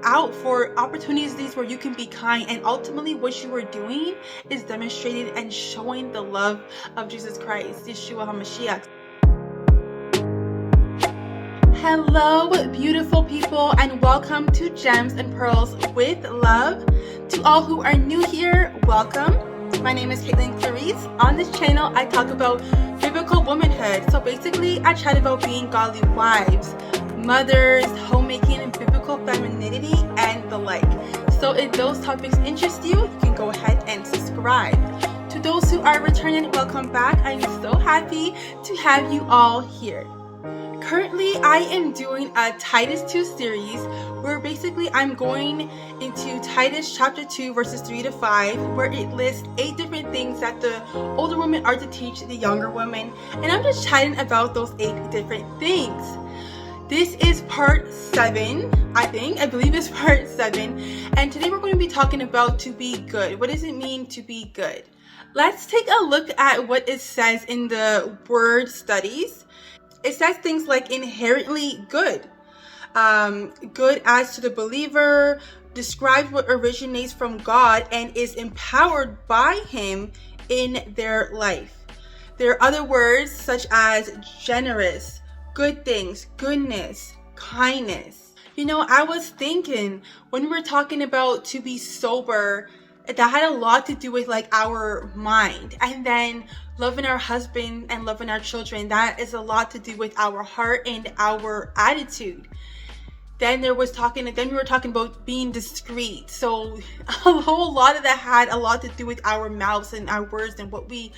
out for opportunities where you can be kind, and ultimately what you are doing is demonstrating and showing the love of Jesus Christ, Yeshua HaMashiach. Hello, beautiful people, and welcome to Gems and Pearls with Love. To all who are new here, welcome. My name is Caitlin Clarice. On this channel, I talk about biblical womanhood. So basically, I chat about being godly wives, mothers, homemaking, biblical femininity, and the like. So if those topics interest you, you can go ahead and subscribe. To those who are returning, welcome back. I'm so happy to have you all here. Currently, I am doing a Titus 2 series where basically I'm going into Titus chapter 2 verses 3 to 5, where it lists 8 different things that the older women are to teach the younger women, and I'm just chatting about those 8 different things. This is part 7, I believe it's part 7, and today we're going to be talking about to be good. What does it mean to be good? Let's take a look at what it says in the word studies. It says things like inherently good, good as to the believer, describes what originates from God and is empowered by Him in their life. There are other words such as generous, good things, goodness, kindness. You know, I was thinking when we're talking about to be sober, that had a lot to do with like our mind, and then loving our husband and loving our children, that is a lot to do with our heart and our attitude. Then we were talking about being discreet. So a whole lot of that had a lot to do with our mouths and our words and what we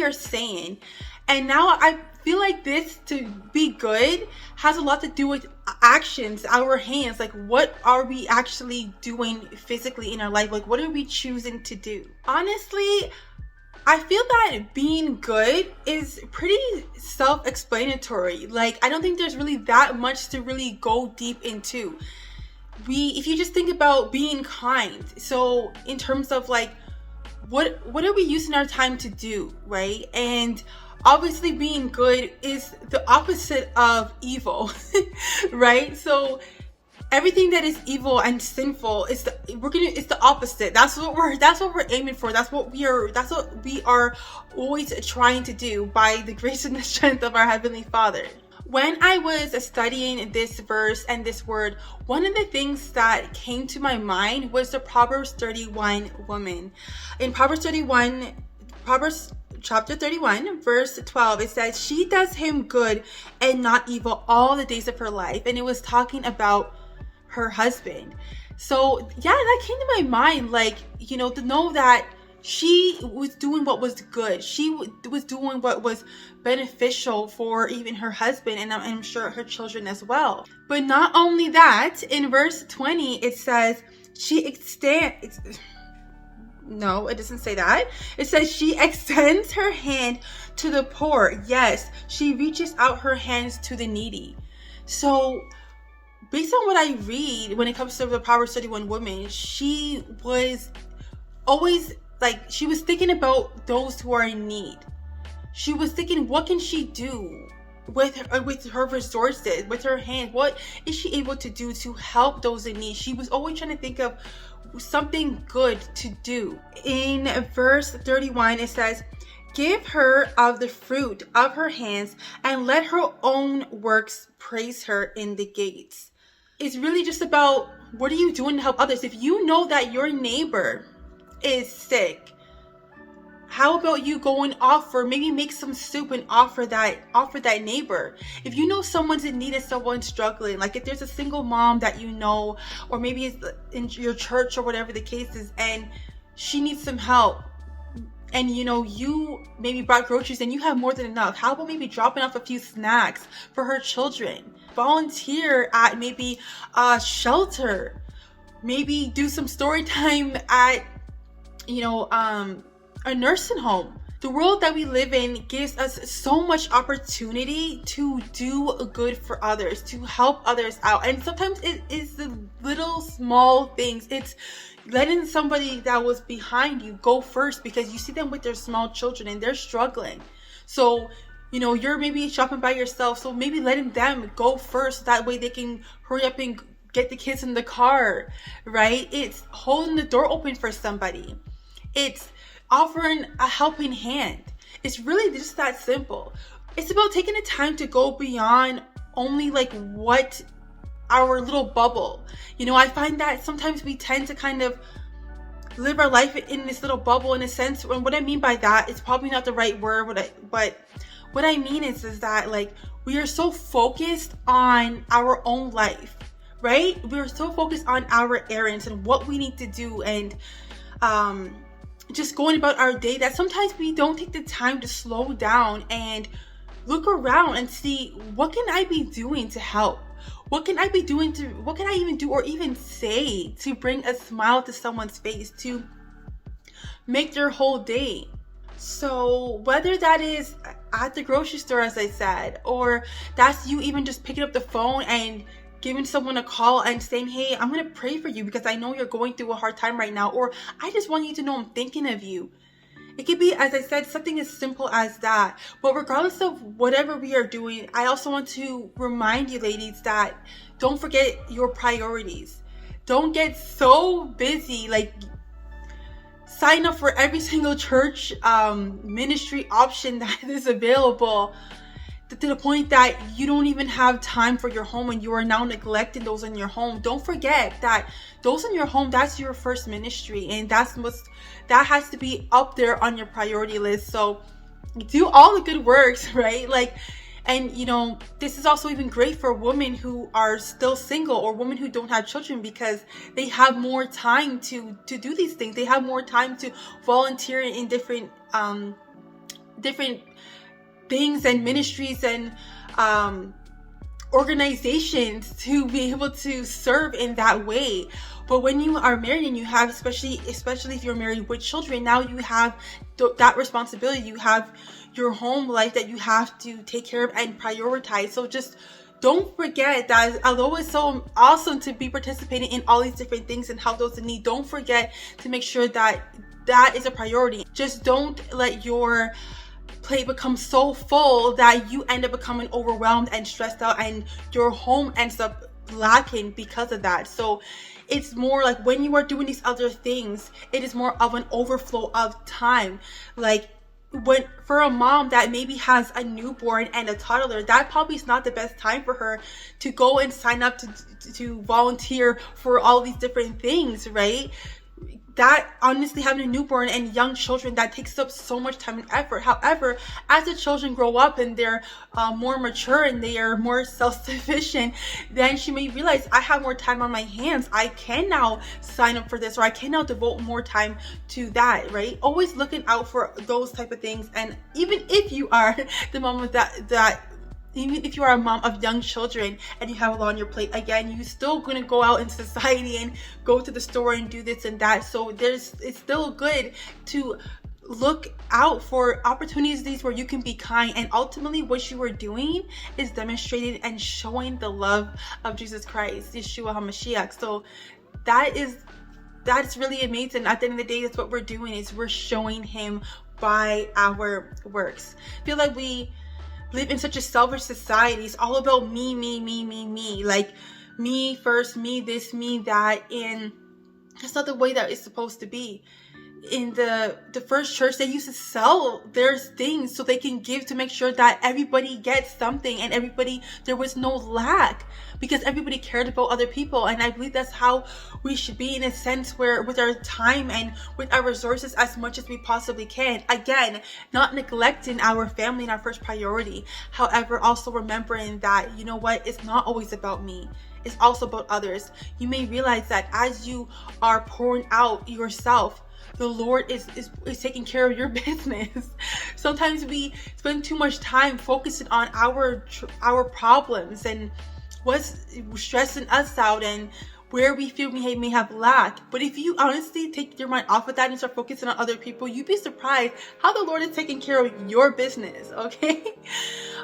are saying. And now I feel like this to be good has a lot to do with actions, our hands. Like, what are we actually doing physically in our life? Like, what are we choosing to do? Honestly, I feel that being good is pretty self-explanatory. Like, I don't think there's really that much to really go deep into. If you just think about being kind, so in terms of like, what are we using our time to do, right? And obviously being good is the opposite of evil, right? So everything that is evil and sinful it's the opposite. That's what we're aiming for. That's what we are always trying to do by the grace and the strength of our Heavenly Father. When I was studying this verse and this word, one of the things that came to my mind was the Proverbs 31 woman. In Proverbs chapter 31 verse 12, it says, she does him good and not evil all the days of her life. And it was talking about her husband. So yeah, that came to my mind, like, you know, to know that she was doing what was good. She was doing what was beneficial for even her husband, and I'm sure her children as well. But not only that, in verse 20 it says no, it doesn't say that. It says she extends her hand to the poor. Yes, she reaches out her hands to the needy. So based on what I read, when it comes to the Proverbs 31 woman, she was always like, she was thinking about those who are in need. She was thinking, what can she do with her resources, with her hands? What is she able to do to help those in need? She was always trying to think of something good to do. In verse 31, it says, give her of the fruit of her hands and let her own works praise her in the gates. It's really just about, what are you doing to help others? If you know that your neighbor is sick, how about you go and maybe make some soup and offer that neighbor? If you know someone's in need and someone's struggling, like if there's a single mom that you know, or maybe it's in your church or whatever the case is, and she needs some help, and you know, you maybe brought groceries and you have more than enough, how about maybe dropping off a few snacks for her children? Volunteer at maybe a shelter, maybe do some story time at, you know, a nursing home. The world that we live in gives us so much opportunity to do good for others, to help others out. And sometimes it is the little small things. It's letting somebody that was behind you go first, because you see them with their small children and they're struggling. So, you know, you're maybe shopping by yourself, so maybe letting them go first. That way they can hurry up and get the kids in the car, right? It's holding the door open for somebody. It's offering a helping hand. It's really just that simple. It's about taking the time to go beyond only like what our little bubble. You know, I find that sometimes we tend to kind of live our life in this little bubble in a sense. And what I mean by that, it's probably not the right word, but what I mean is that like we are so focused on our own life, right? We're so focused on our errands and what we need to do and just going about our day that sometimes we don't take the time to slow down and look around and see, what can I be doing to help? What can I be doing what can I even do or even say to bring a smile to someone's face, to make their whole day? So whether that is at the grocery store, as I said, or that's you even just picking up the phone and giving someone a call and saying, hey, I'm going to pray for you because I know you're going through a hard time right now, or I just want you to know I'm thinking of you. It could be, as I said, something as simple as that. But regardless of whatever we are doing, I also want to remind you, ladies, that don't forget your priorities. Don't get so busy, like sign up for every single church ministry option that is available, to the point that you don't even have time for your home and you are now neglecting those in your home. Don't forget that those in your home, that's your first ministry, and that has to be up there on your priority list. So do all the good works, right? Like, and you know, this is also even great for women who are still single or women who don't have children, because they have more time to do these things. They have more time to volunteer in different things and ministries and organizations to be able to serve in that way. But when you are married and you have, especially if you're married with children, now you have that responsibility. You have your home life that you have to take care of and prioritize. So just don't forget that although it's so awesome to be participating in all these different things and help those in need, don't forget to make sure that that is a priority. Just don't let your plate become so full that you end up becoming overwhelmed and stressed out, and your home ends up lacking because of that. So it's more like when you are doing these other things, it is more of an overflow of time. Like when for a mom that maybe has a newborn and a toddler, that probably is not the best time for her to go and sign up to volunteer for all these different things, right? That honestly, having a newborn and young children, that takes up so much time and effort. However, as the children grow up and they're more mature and they are more self-sufficient, then she may realize, I have more time on my hands. I can now sign up for this, or I can now devote more time to that, right? Always looking out for those type of things. And even if you are the mom of even if you are a mom of young children and you have a lot on your plate, again, you're still going to go out in society and go to the store and do this and that. So it's still good to look out for opportunities where you can be kind, and ultimately what you are doing is demonstrating and showing the love of Jesus Christ, Yeshua HaMashiach. So that's really amazing. At the end of the day, that's what we're doing, is we're showing him by our works. I feel like we live in such a selfish society. It's all about me, like me first, me this, me that, and that's not the way that it's supposed to be. In the first church, they used to sell their things so they can give, to make sure that everybody gets something and there was no lack, because everybody cared about other people. And I believe that's how we should be, in a sense, where with our time and with our resources as much as we possibly can. Again, not neglecting our family and our first priority. However, also remembering that, you know what, it's not always about me. It's also about others. You may realize that as you are pouring out yourself, the Lord is taking care of your business. Sometimes we spend too much time focusing on our problems and what's stressing us out and where we feel we may have lack. But if you honestly take your mind off of that and start focusing on other people, you'd be surprised how the Lord is taking care of your business, okay?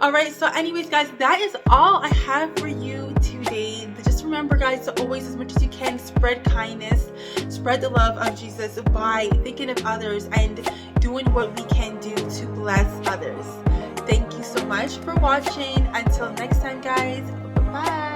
All right, so anyways, guys, that is all I have for you today. Just remember, guys, to always, as much as you can, spread kindness, spread the love of Jesus by thinking of others and doing what we can do to bless others. Thank you so much for watching. Until next time, guys, bye.